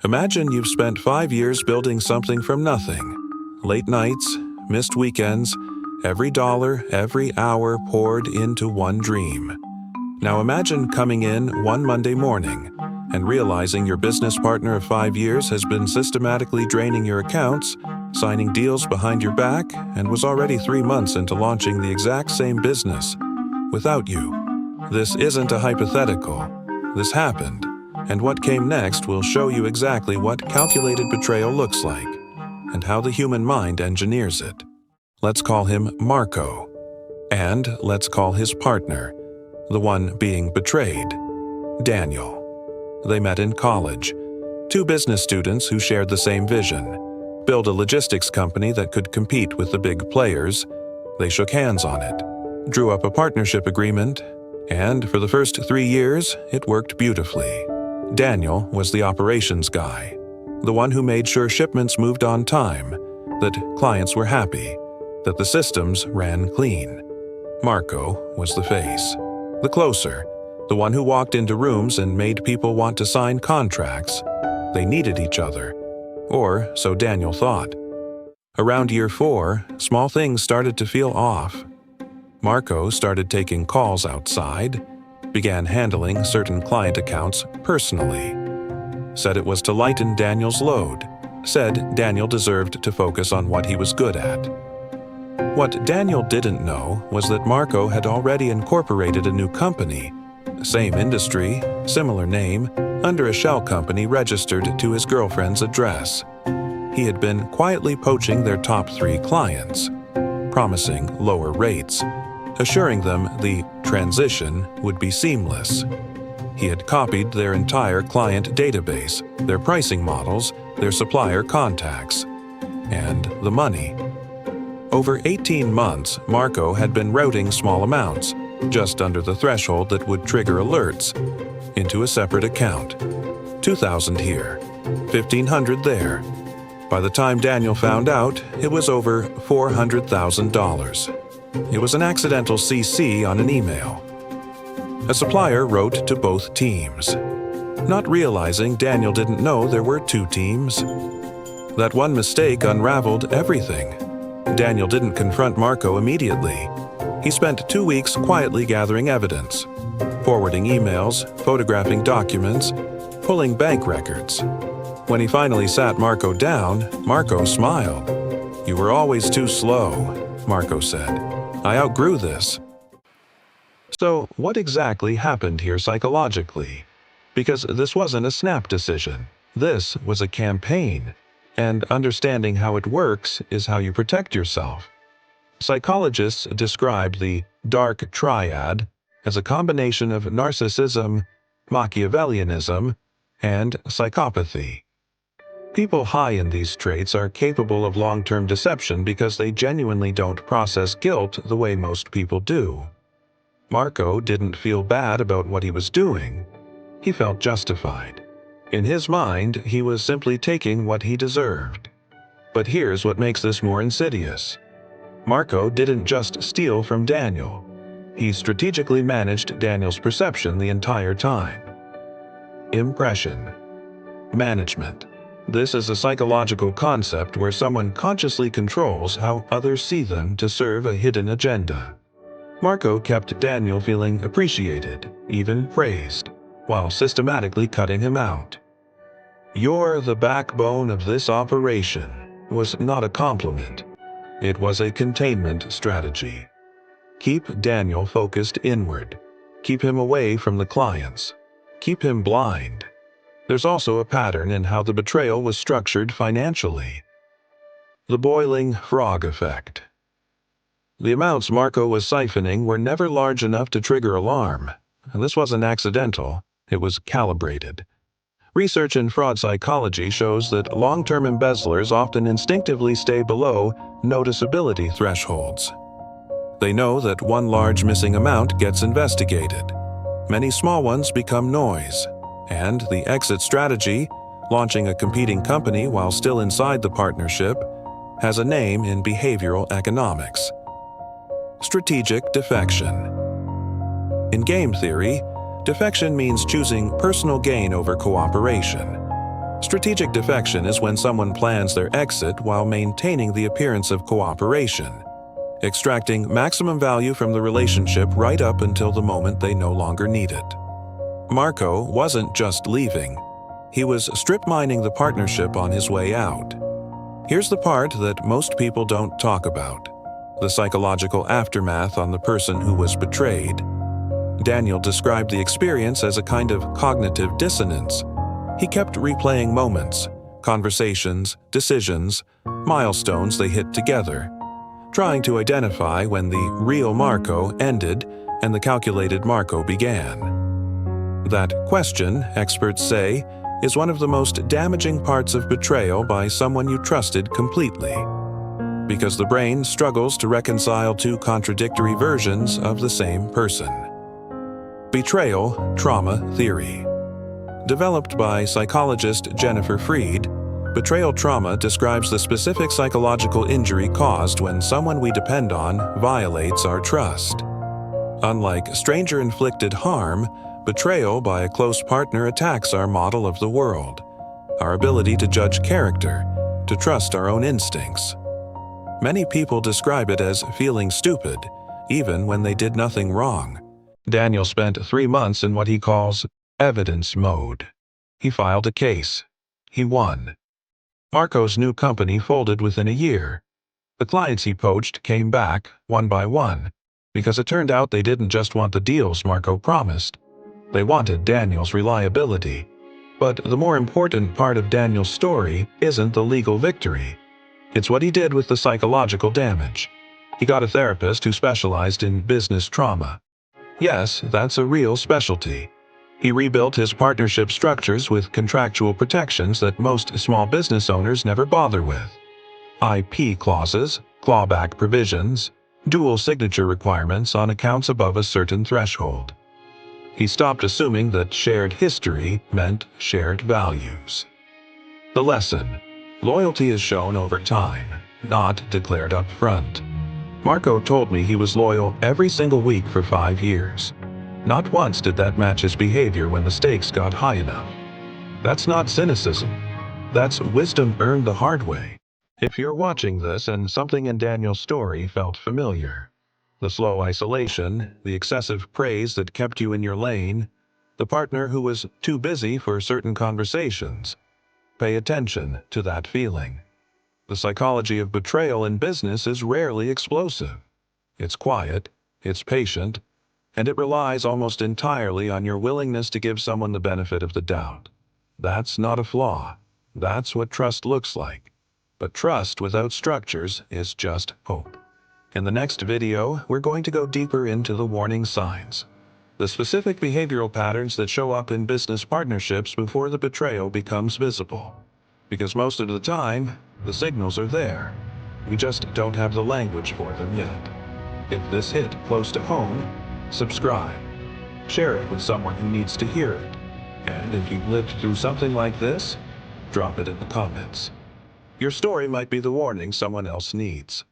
Imagine you've spent 5 years building something from nothing. Late nights, missed weekends, every dollar, every hour poured into one dream. Now imagine coming in one Monday morning and realizing your business partner of 5 years has been systematically draining your accounts, signing deals behind your back, and was already 3 months into launching the exact same business without you. This isn't a hypothetical. This happened, and what came next will show you exactly what calculated betrayal looks like and how the human mind engineers it. Let's call him Marco, and let's call his partner, the one being betrayed, Daniel. They met in college, 2 business students who shared the same vision: build a logistics company that could compete with the big players. They shook hands on it, drew up a partnership agreement, and for the first 3 years, it worked beautifully. Daniel was the operations guy, the one who made sure shipments moved on time, that clients were happy, that the systems ran clean. Marco was the face, the closer, the one who walked into rooms and made people want to sign contracts. They needed each other, or so Daniel thought. Around year 4, small things started to feel off. Marco started taking calls outside, began handling certain client accounts personally, said it was to lighten Daniel's load, said Daniel deserved to focus on what he was good at. What Daniel didn't know was that Marco had already incorporated a new company, same industry, similar name, under a shell company registered to his girlfriend's address. He had been quietly poaching their top 3 clients, promising lower rates, assuring them the transition would be seamless. He had copied their entire client database, their pricing models, their supplier contacts, and the money. Over 18 months, Marco had been routing small amounts, just under the threshold that would trigger alerts, into a separate account. $2,000 here, $1,500 there. By the time Daniel found out, it was over $400,000. It was an accidental CC on an email. A supplier wrote to both teams, not realizing Daniel didn't know there were 2 teams. That one mistake unraveled everything. Daniel didn't confront Marco immediately. He spent 2 weeks quietly gathering evidence, forwarding emails, photographing documents, pulling bank records. When he finally sat Marco down, Marco smiled. "You were always too slow," Marco said. "I outgrew this." So, what exactly happened here psychologically? Because this wasn't a snap decision. This was a campaign. And understanding how it works is how you protect yourself. Psychologists describe the dark triad as a combination of narcissism, Machiavellianism, and psychopathy. People high in these traits are capable of long-term deception because they genuinely don't process guilt the way most people do. Marco didn't feel bad about what he was doing. He felt justified. In his mind, he was simply taking what he deserved. But here's what makes this more insidious. Marco didn't just steal from Daniel. He strategically managed Daniel's perception the entire time. Impression management. This is a psychological concept where someone consciously controls how others see them to serve a hidden agenda. Marco kept Daniel feeling appreciated, even praised, while systematically cutting him out. "You're the backbone of this operation," was not a compliment. It was a containment strategy. Keep Daniel focused inward. Keep him away from the clients. Keep him blind. There's also a pattern in how the betrayal was structured financially. The boiling frog effect. The amounts Marco was siphoning were never large enough to trigger alarm. This wasn't accidental, it was calibrated. Research in fraud psychology shows that long-term embezzlers often instinctively stay below noticeability thresholds. They know that one large missing amount gets investigated. Many small ones become noise, and the exit strategy, launching a competing company while still inside the partnership, has a name in behavioral economics: strategic defection. In game theory, defection means choosing personal gain over cooperation. Strategic defection is when someone plans their exit while maintaining the appearance of cooperation, extracting maximum value from the relationship right up until the moment they no longer need it. Marco wasn't just leaving. He was strip mining the partnership on his way out. Here's the part that most people don't talk about: the psychological aftermath on the person who was betrayed. Daniel described the experience as a kind of cognitive dissonance. He kept replaying moments, conversations, decisions, milestones they hit together, trying to identify when the real Marco ended and the calculated Marco began. That question, experts say, is one of the most damaging parts of betrayal by someone you trusted completely, because the brain struggles to reconcile two contradictory versions of the same person. Betrayal Trauma Theory. Developed by psychologist Jennifer Freed, betrayal trauma describes the specific psychological injury caused when someone we depend on violates our trust. Unlike stranger-inflicted harm, betrayal by a close partner attacks our model of the world, our ability to judge character, to trust our own instincts. Many people describe it as feeling stupid, even when they did nothing wrong. Daniel spent 3 months in what he calls evidence mode. He filed a case. He won. Marco's new company folded within a year. The clients he poached came back, one by one, because it turned out they didn't just want the deals Marco promised. They wanted Daniel's reliability. But the more important part of Daniel's story isn't the legal victory. It's what he did with the psychological damage. He got a therapist who specialized in business trauma. Yes, that's a real specialty. He rebuilt his partnership structures with contractual protections that most small business owners never bother with. IP clauses, clawback provisions, dual signature requirements on accounts above a certain threshold. He stopped assuming that shared history meant shared values. The lesson: loyalty is shown over time, not declared up front. Marco told me he was loyal every single week for 5 years. Not once did that match his behavior when the stakes got high enough. That's not cynicism. That's wisdom earned the hard way. If you're watching this and something in Daniel's story felt familiar, the slow isolation, the excessive praise that kept you in your lane, the partner who was too busy for certain conversations, pay attention to that feeling. The psychology of betrayal in business is rarely explosive. It's quiet, it's patient, and it relies almost entirely on your willingness to give someone the benefit of the doubt. That's not a flaw. That's what trust looks like. But trust without structures is just hope. In the next video, we're going to go deeper into the warning signs, the specific behavioral patterns that show up in business partnerships before the betrayal becomes visible. Because most of the time, the signals are there. We just don't have the language for them yet. If this hit close to home, subscribe. Share it with someone who needs to hear it. And if you've lived through something like this, drop it in the comments. Your story might be the warning someone else needs.